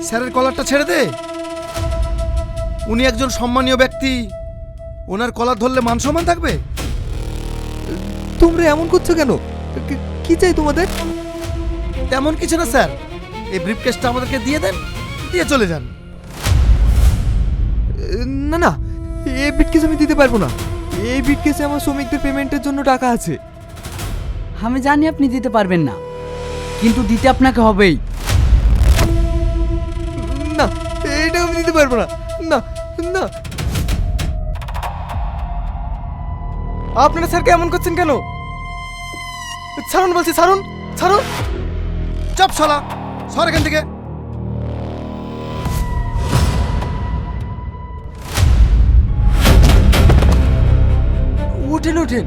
স্যারের কলারটা ছেড়ে দে। উনি একজন সম্মানীয় ব্যক্তি, ওনার কলার ধরলে মান সম্মান থাকবে? তোমরা এমন করছো কেন? কি চাই তোমাদের? তেমন কিছু না স্যার, এই ব্রিফকেসটা আমাদেরকে দিয়ে দেন, দিয়ে চলে যান। না না, এই ব্রিফকেস আমি দিতে পারবো না। এই ব্রিফকেসে আমার শ্রমিকদের পেমেন্টের জন্য টাকা আছে। আমি জানি আপনি দিতে পারবেন না, কিন্তু দিতে আপনাকে হবেই। না, এটা আমি দিতে পারবো না। না না, আপনারা স্যারকে এমন করছেন কেন? ছাড়ুন বলছি, ছাড়ুন ছাড়ুন। চাপ শালা, সর এখান থেকে। উঠেন উঠেন।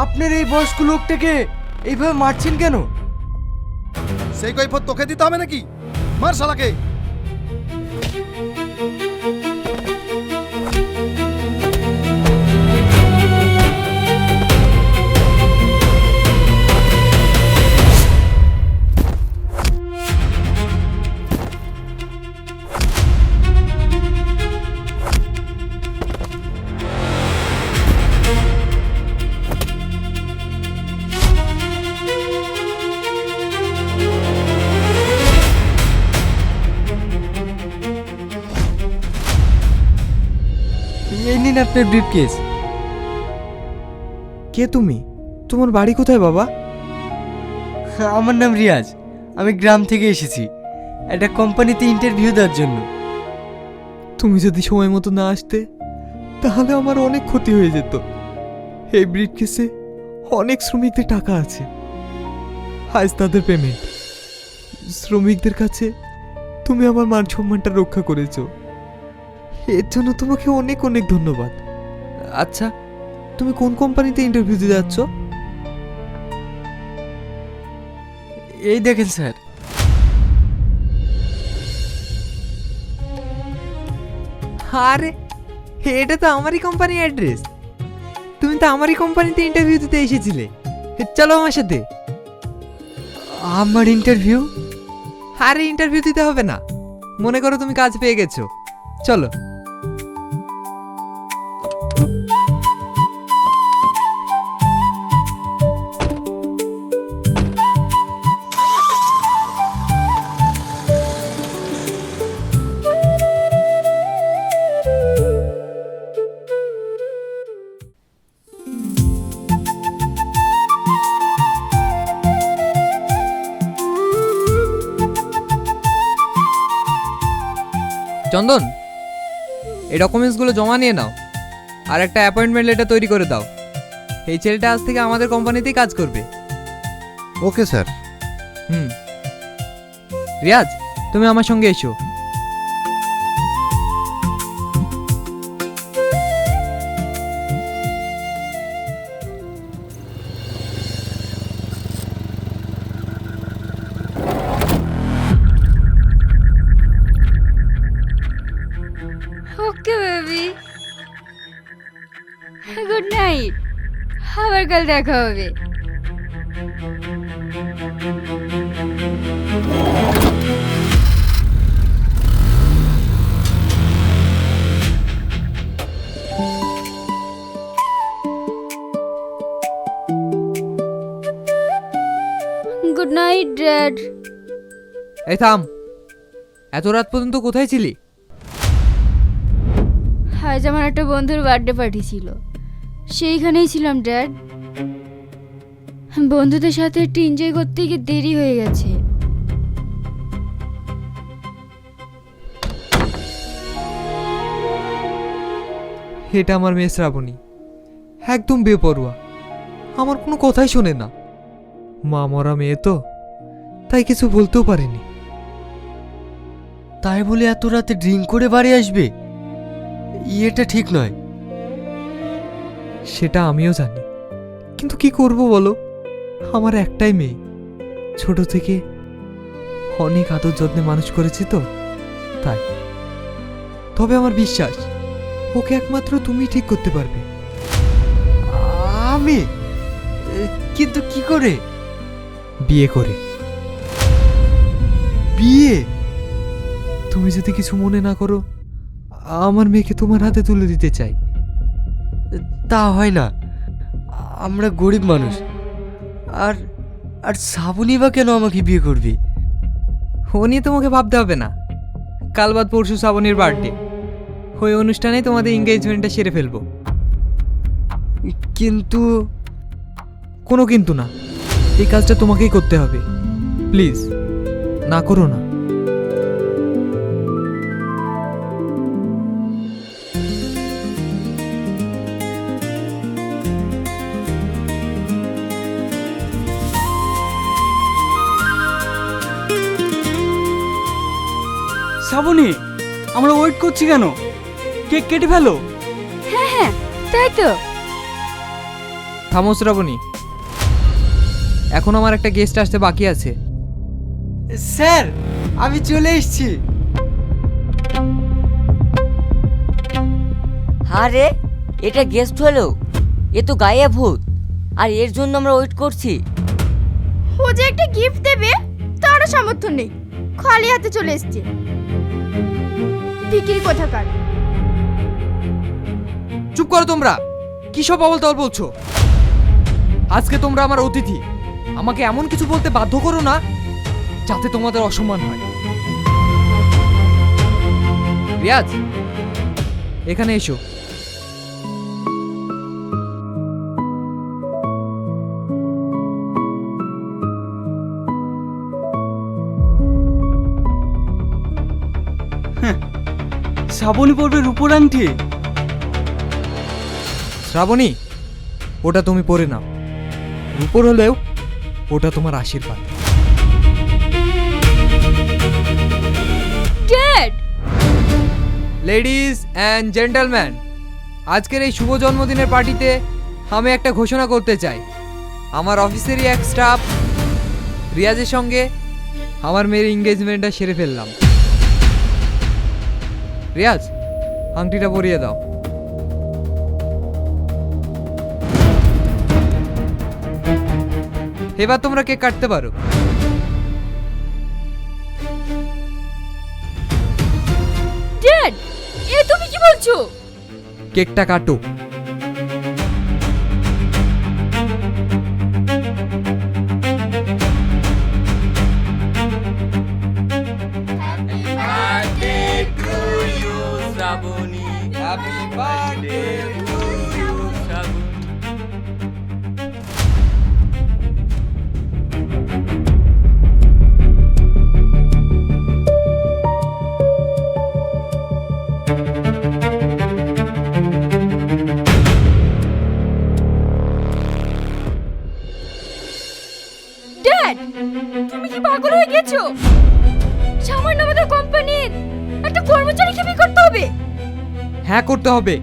আপনার এই বয়স্ক লোকটাকে এইভাবে মারছেন কেন? সেই কৈফত তোকে দিতে হবে নাকি? মার শালাকে। এই নিন আপনার ব্রিফকেস। কে তুমি? তোমার বাড়ি কোথায় বাবা? আমার নাম রিয়াজ, আমি গ্রাম থেকে এসেছি একটা কোম্পানিতে ইন্টারভিউ দেওয়ার জন্য। তুমি যদি সময় মতো না আসতে তাহলে আমার অনেক ক্ষতি হয়ে যেত। এই ব্রিফকেসে অনেক শ্রমিকদের টাকা আছে, আজ তাদের পেমেন্ট। শ্রমিকদের কাছে তুমি আমার মান সম্মানটা রক্ষা করেছো, এর জন্য তোমাকে অনেক অনেক ধন্যবাদ। আচ্ছা, তুমি কোন কোম্পানিতে ইন্টারভিউ দিতে যাচ্ছ? এই দেখেন স্যার, আরে এটা তো আমারই কোম্পানির অ্যাড্রেস। তুমি তো আমারই কোম্পানিতে ইন্টারভিউ দিতে এসেছিলে। চলো আমার সাথে। আমার ইন্টারভিউ? আরে ইন্টারভিউ দিতে হবে না, মনে করো তুমি কাজ পেয়ে গেছো। চলো। চন্দন, এই ডকুমেন্টসগুলো জমা নিয়ে নাও আর একটা অ্যাপয়েন্টমেন্ট লেটার তৈরি করে দাও। এই ছেলেটা আজ থেকে আমাদের কোম্পানিতেই কাজ করবে। Okay sir. রিয়াজ, তুমি আমার সঙ্গে এসো। ওকে বেবি, গুড নাইট, আবার কাল দেখা হবে। Good night dad. এই থাম, এত রাত পর্যন্ত কোথায় ছিলি? আজ আমার একটা বন্ধুর বার্থডে পার্টি ছিল, সেইখানেই ছিলাম ড্যাড। বন্ধুদের সাথে একটু এনজয় করতে গিয়ে দেরি হয়ে গেছে। এটা আমার মেয়ে শ্রাবণী, একদম বেপরোয়া, আমার কোনো কথাই শোনে না। মা মরা মেয়ে তো, তাই কিছু বলতেও পারেনি। তাই বলে এত রাতে ড্রিঙ্ক করে বাড়ি আসবে? এটা ঠিক নয়। সেটা আমিও জানি, কিন্তু কি করব বলো, আমার একটাই মেয়ে, ছোট থেকে অনেক আদর যত্নে মানুষ করেছি তো তাই। তবে আমার বিশ্বাস ওকে একমাত্র তুমি ঠিক করতে পারবে। আমি? কিন্তু কি করে? বিয়ে করে। বিয়ে? তুমি যদি কিছু মনে না করো, আমার মেয়েকে তোমার হাতে তুলে দিতে চাই। তা হয় না, আমরা গরিব মানুষ। আর আর শ্রাবণী বা কেন আমাকে বিয়ে করবি? ও নিয়ে তোমাকে ভাবতে হবে না। কাল বাদ পরশু শ্রাবণীর বার্থডে, ওই অনুষ্ঠানে তোমাদের এঙ্গেজমেন্টটা সেরে ফেলবো। কিন্তু কোনো কিন্তু না, এই কাজটা তোমাকেই করতে হবে। প্লিজ না করো না। শ্রাবণী, আমরা ওয়েট করছি কেন? কেক কেটে ফেলো। হ্যাঁ হ্যাঁ, তাই তো। থামো শ্রাবণী, এখন আমার একটা গেস্ট আসতে বাকি আছে। স্যার, আমি চলে এসেছি। আরে এটা গেস্ট হলো, এ তো গায়ে ভূত, আর এর জন্য আমরা ওয়েট করছি। ও যে একটা গিফট দেবে তারও সামর্থ্য নেই, খালি হাতে চলে এসছে। বিক্রি কোথাকার। চুপ করো তোমরা, কি সব অবল তবল বলছো? আজকে তোমরা আমার অতিথি, আমাকে এমন কিছু বলতে বাধ্য করো না যাতে তোমাদের অসম্মান হয়। রিয়াজ, এখানে এসো। শ্রাবণী পড়বে রূপোর আংটি। শ্রাবণী, ওটা তুমি পরে নাও। রূপোর হলেও ওটা তোমার আশীর্বাদ। ড্যাড, লেডিজ অ্যান্ড জেন্টলম্যান, আজকের এই শুভ জন্মদিনের পার্টিতে আমি একটা ঘোষণা করতে চাই। আমার অফিসেরই এক স্টাফ রিয়াজের সঙ্গে আমার মেয়ের এঙ্গেজমেন্টটা সেরে ফেললাম। রিয়াজ, আংটিটা পরিয়ে দাও। এবার তোমরা কেক কাটতে পারো। ড্যাড, এ তুমি কি বলছো? কেকটা কাটো। ড্যাড, তুমি কি পাগল হয়ে গেছো? সামান্য আমাদের কোম্পানির একটা কর্মচারীকে বিয়ে করতে হবে? হ্যাঁ, করতে হবে।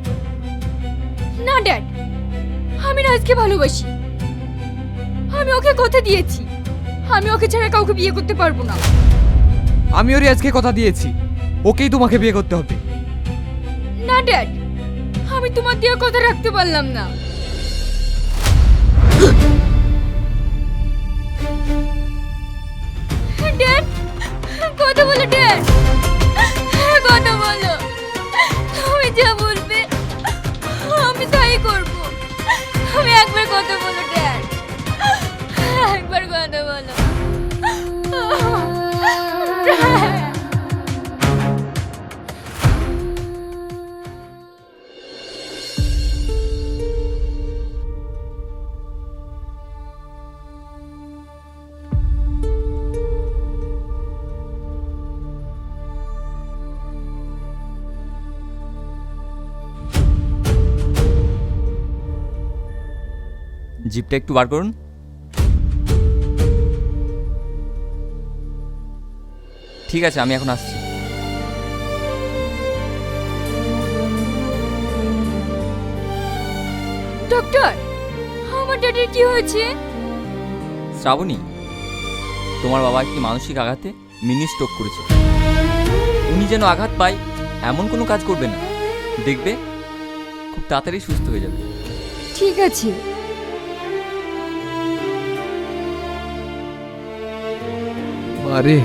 না ড্যাড, আমি রাজকে ভালোবাসি। আমি ওকে কথা দিয়েছি, আমি ওকে ছাড়া কাউকে বিয়ে করতে পারবো না। আমিও রিয়াজকে কথা দিয়েছি, ওকেই তোমাকে বিয়ে করতে হবে। না ড্যাড, আমি তোমার দিয়ে কথা রাখতে পারলাম না। ড্যাড, কথা বলো ড্যাড, কথা বলো। তুমি যা বলবে আমি তাই করব। আমি একবার কথা বলো ড্যাড, একবার কথা বলো। জিপটা একটু বার করুন। ঠিক আছে, আমি এখন আসছি। ডক্টর, আমার ড্যাডির কি হয়েছে? শ্রাবণী, তোমার বাবা একটি মানসিক আঘাতে মিনি স্ট্রোক করেছে। উনি যেন আঘাত পায় এমন কোনো কাজ করবে না, দেখবে খুব তাড়াতাড়ি সুস্থ হয়ে যাবে। ঠিক আছে। আরে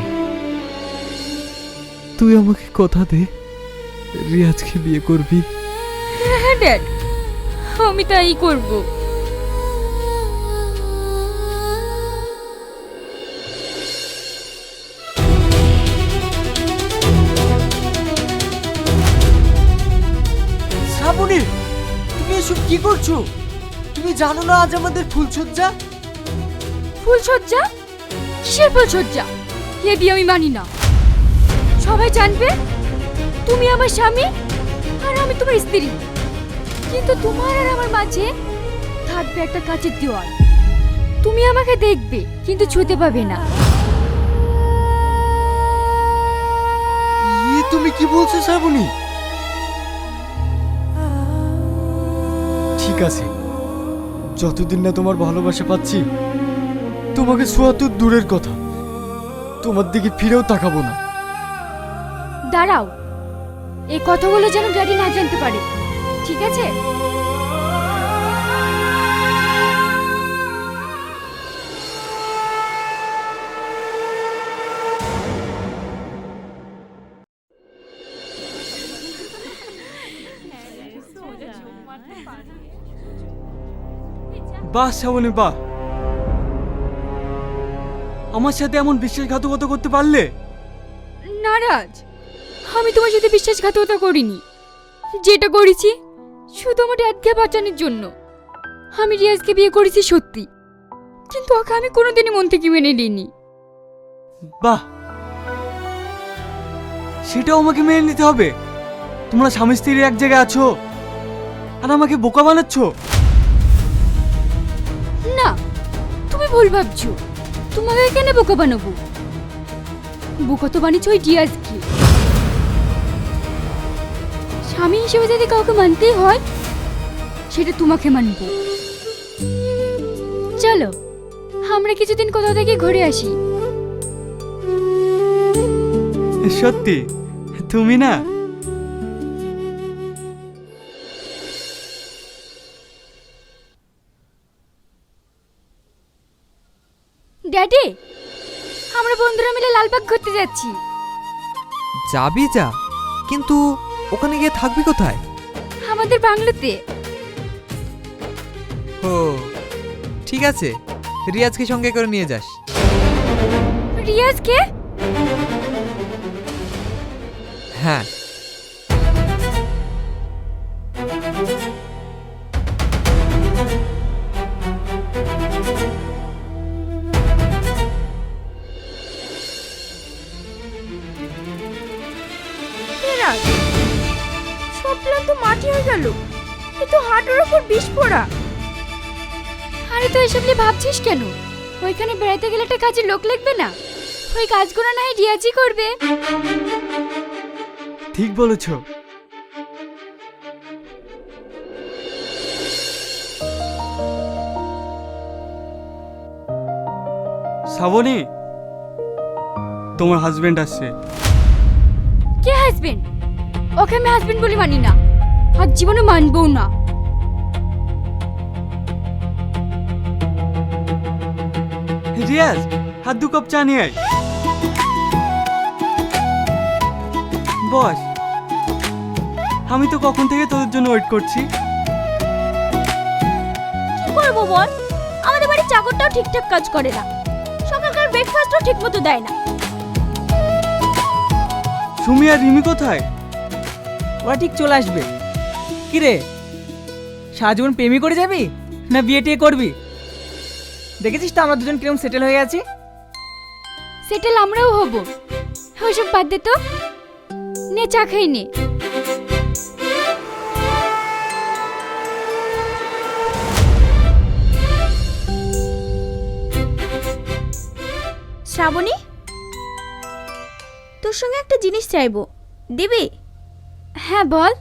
তুই আমাকে কথা দে রিয়াজকে বিয়ে করবি। হ্যাঁ ড্যাড, আমি তাই করব। শ্রাবণী, তুমি এসব কি করছো? তুমি জানো না আজ আমাদের ফুলসজ্জা? ফুলসজ্জা? কিসের ফুলসজ্জা? এ বিয়ে আমি মানি না। সবাই জানবে তুমি আমার স্বামী আর আমি তোমার স্ত্রী, কিন্তু তোমার আর আমার মাঝে থাকবে একটা কাচের দেওয়াল। তুমি আমাকে দেখবে কিন্তু ছুঁতে পাবে না। তুমি কি বলছো শ্রাবণী? ঠিক আছে, যতদিন না তোমার ভালোবাসা পাচ্ছি তোমাকে ছোঁয়া তো দূরের কথা, তোমার দিকে ফিরেও তাকাবো না। দাঁড়াও, এই কথাগুলো যেন ড্যাডি না জানতে পারে, ঠিক আছে? বাহ শ্রাবণী বাহ, আমার সাথে এমন বিশ্বাসঘাতকতা করতে পারলে। নারাজ, আমি তোমার সাথে বিশ্বাসঘাতকতা করিনি। যেটা করেছি শুধু আমার ড্যাডকে বাঁচানোর জন্য। আমি রিয়াজকে বিয়ে করেছি সত্যি, কিন্তু ওকে আমি কোনোদিনই মন থেকে মেনে নিইনি। বাহ, সেটাও আমাকে মেনে নিতে হবে? তোমরা স্বামী স্ত্রী এক জায়গায় আছো আর আমাকে বোকা বানাচ্ছ। না, তুমি ভুল ভাবছো। তোমাকে কেন বোকা বানাবো? বোকা তো বানিয়েছো ওই রিয়াজকে। স্বামী হিসেবে যদি কাউকে মানতেই হয় সেটা তোমাকে মানবো। চলো আমরা কিছুদিন কোথাও থেকে ঘুরে আসি। সত্যি তুমি না? ড্যাডি, আমরা বন্ধুরা মিলে লালবাগ ঘুরতে যাচ্ছি। যাবি যা, কিন্তু ওখানে গিয়ে থাকবি কোথায়? আমাদের বাংলোতে। ও ঠিক আছে, রিয়াজকে সঙ্গে করে নিয়ে যাস। রিয়াজকে? হ্যাঁ, সব প্ল্যান তো মাটি হয়ে গেল। এ তো হাঁটুর উপর বিষ পড়া। আরে তো এসব নিয়ে ভাবছিস কেন? ওইখানে বেড়াতে গেলে একটা কাজের লোক লাগবে না? ওই কাজগুলো না হয় রিয়াজই করবে। ঠিক বলেছো। শ্রাবণী, তোমার হাজবেন্ড আসছে। কে হাজবেন্ড? ওকে আমি হাজবেন্ড বলে মানি না, আর জীবনে মানবও না। রিয়াজ, হাত 2 কাপ চা নিয়ে আয়। বস, আমি তো কখন থেকে তোদের জন্য ওয়েট করছি। কি করবো বল? আমাদের বাড়ির চাকরটাও ঠিকঠাক কাজ করে না, সকালকার ব্রেকফাস্টও ঠিক মতো দেয় না। সুমি আর রিমি কোথায়? ওরা ঠিক চলে আসবে। কি রে, সারা জীবন প্রেমই করে যাবি না বিয়ে টিয়ে করবি? দেখেছিস তো আমরা দুজন কিরকম সেটেল হয়ে আছি। সেটেল আমরাও হব। ওইসব বাদ দে তো, নে চা খাই নে। শ্রাবণী, তোর সঙ্গে একটা জিনিস চাইবো, দিবি? হ্যাঁ বল।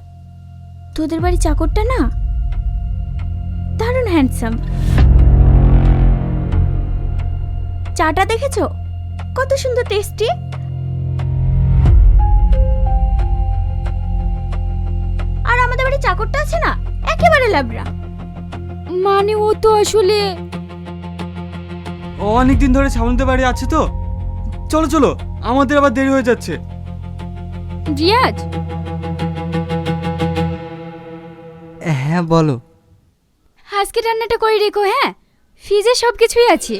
তোদের বাড়ি চাকরটা না দারুণ হ্যান্ডসাম। চাটা দেখেছো কত সুন্দর টেস্টি। আর আমাদের বাড়ি চাকরটা আছে না, একেবারে লাবড়া। মানে ও তো আসলে ও অনেকদিন ধরে শ্রাবণীদের বাড়ি আছে তো, চলো চলো, আমাদের আবার দেরি হয়ে যাচ্ছে। রিয়াজ, হ্যাঁ বলো। আজকে রান্নাটা করে রেখো, হ্যাঁ? ফ্রিজে সব কিছুই আছে।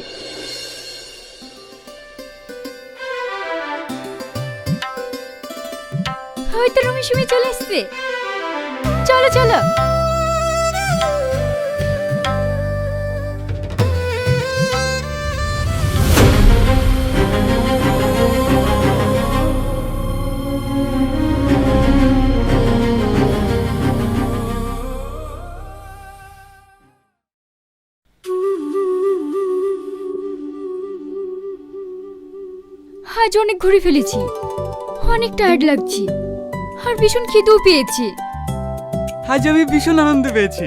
হয়তো রুমি সুমি চলে এসছে। চলো চলো। আজ অনেক ঘুরে ফেলেছি, অনেক টায়ার্ড লাগছে, আর ভীষণ খিদেও পেয়েছি। আজ আমি ভীষণ আনন্দ পেয়েছি,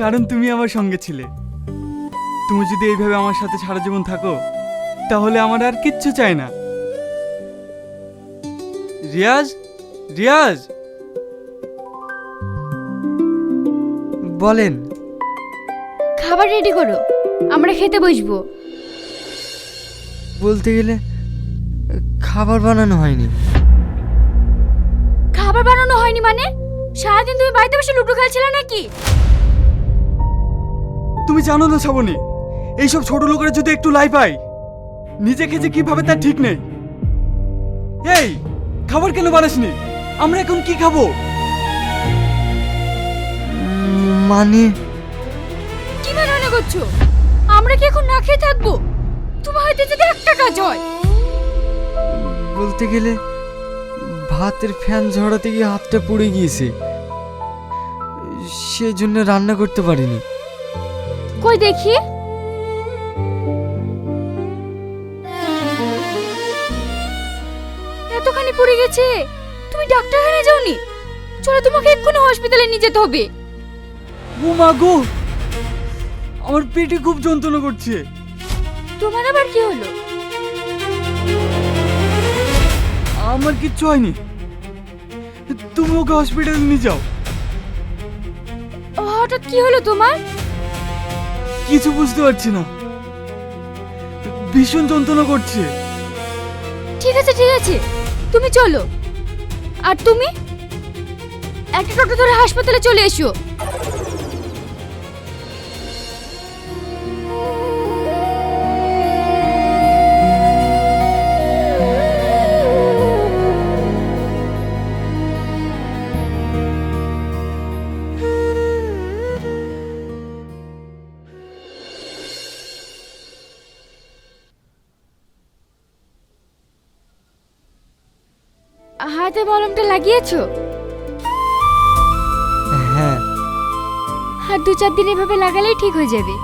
কারণ তুমি আমার সঙ্গে ছিলে। তুমি যদি এইভাবে আমার সাথে সারা জীবন থাকো, তাহলে আমার আর কিচ্ছু চাই না। রিয়াজ, রিয়াজ, বলেন। খাবার রেডি করো, আমরা খেতে বসবো। বলতে গেলে খাবার বানানো হয়নি। খাবার বানানো হয়নি মানে? সারাদিন তুমি বাড়িতে বসে লুডো খেলছিলে নাকি? তুমি জানো না শ্রাবণী, এইসব ছোট লোকেরা যদি একটু লাই পায়, নিজে খেতে কিভাবে তার ঠিক নেই। এই খাবার কেন বানাসনি? আমরা এখন কি খাবো? মানে কি মনে করছো আমরা কি এখন না খেয়ে থাকবো? তোমার হয়তো যদি একটা কাজ হয়। বলতে গেলে ভাতের ফ্যান ঝরাতে গিয়ে হাতটা পুড়ে গিয়েছে, সেজন্য রান্না করতে পারিনি। কই দেখি। এতখানি পড়ে গেছে, তুমি ডাক্তারখানে যাওনি? চলো, তোমাকে এক্ষুনি হসপিটালে নিয়ে যেতে হবে। ও মা গো, আমার পেটে খুব যন্ত্রণা করছে। তোমার আবার কি হলো? আমার কিচ্ছু হয়নি, তুমি ওকে হসপিটালে নিয়ে যাও। হঠাৎ কি হলো তোমার? কিছু বুঝতে পারছি না, ভীষণ যন্ত্রণা করছে। ঠিক আছে ঠিক আছে, তুমি চলো। আর তুমি একটা টোটো ধরে হাসপাতালে চলে এসো। হাতে মলমটা লাগিয়েছো? হ্যাঁ। আর 2-4 দিন এভাবে লাগালেই ঠিক হয়ে যাবে।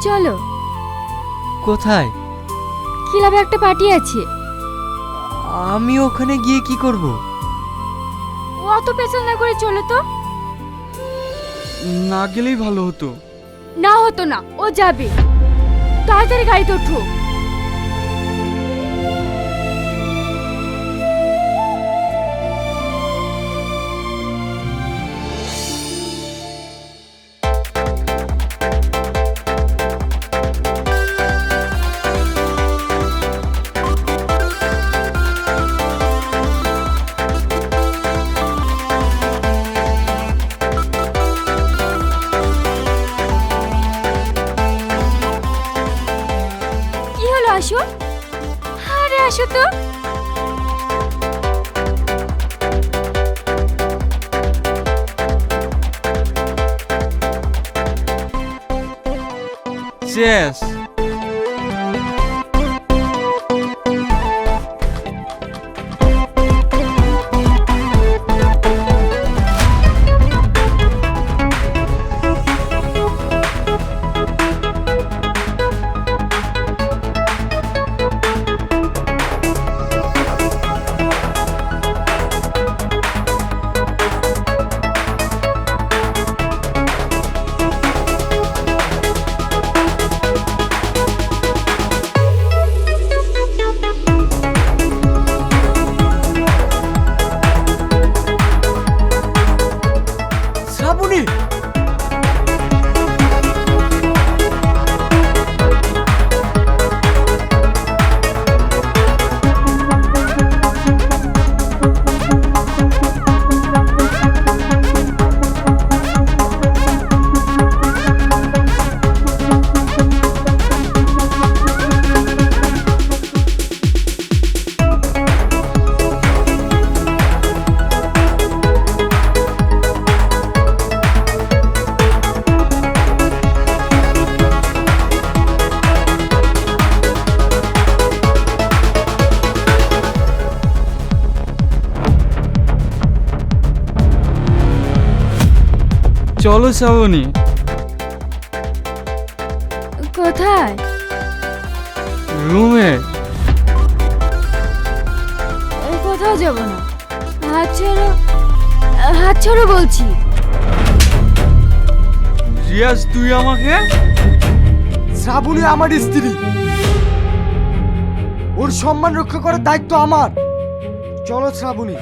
চলো। কোথায়? ক্লাবে একটা পার্টি আছে। আমি ওখানে গিয়ে কি করব? অত পেছাল না করে চলো তো। না গেলেই ভালো হতো। না হতো না, ও যাবে। তাড়াতাড়ি গাড়িতে ওঠো। আসো, আরে আসো তো। চেস। চলো শ্রাবণী। কোথায়? রুমে। কোথাও যাব না, হাত ছাড়ো, হাত ছাড়ো বলছি। রিয়াজ তুই আমাকে? শ্রাবণী আমার স্ত্রী, ওর সম্মান রক্ষা করার দায়িত্ব আমার। চলো শ্রাবণী।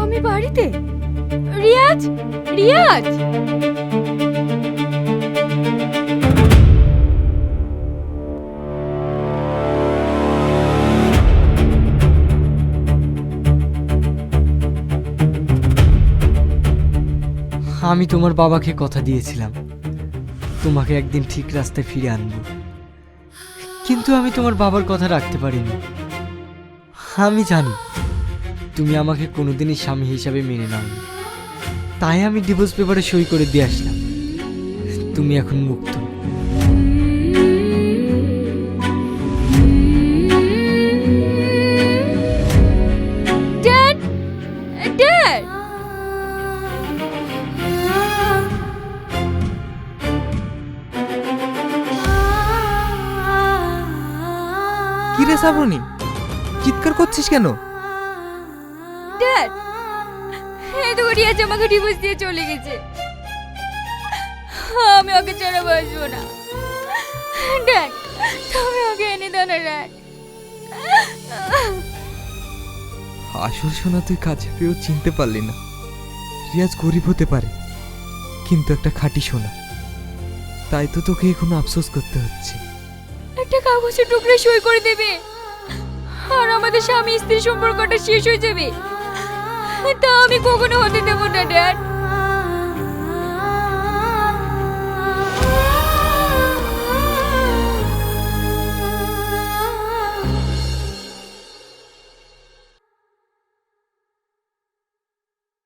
আমি বাড়িতে? রিয়াজ, রিয়াজ! আমি তোমার বাবাকে কথা দিয়েছিলাম তোমাকে একদিন ঠিক রাস্তায় ফিরে আনবো, কিন্তু আমি তোমার বাবার কথা রাখতে পারিনি। আমি জানি তুমি আমাকে কোনোদিনই স্বামী হিসাবে মেনে নাওনি, তাই আমি ডিভোর্স পেপারে সই করে দিয়ে আসলাম। তুমি এখন মুক্ত। Dad, dad! কি রে শ্রাবণী, চিৎকার করছিস কেন? ড্যাড, এই তো রিয়াজ আমাকে ডিভোর্স দিয়ে চলে গেছে। আমি ওকে ছাড়া বাঁচবো না। ড্যাড, তুমি ওকে এনে দাও না ড্যাড। আসল সোনা তুই কাছে পেয়েও চিনতে পারলি না। রিয়াজ গরিব হতে পারে, কিন্তু একটা খাঁটি সোনা। তাই তো তোকে এখনো আফসোস করতে হচ্ছে। একটা কাগজের টুকরো সই করে দেবে আর আমাদের স্বামী স্ত্রী সম্পর্কটা শেষ হয়ে যাবে, তা আমি কখনো হতে দেবো না ড্যাড।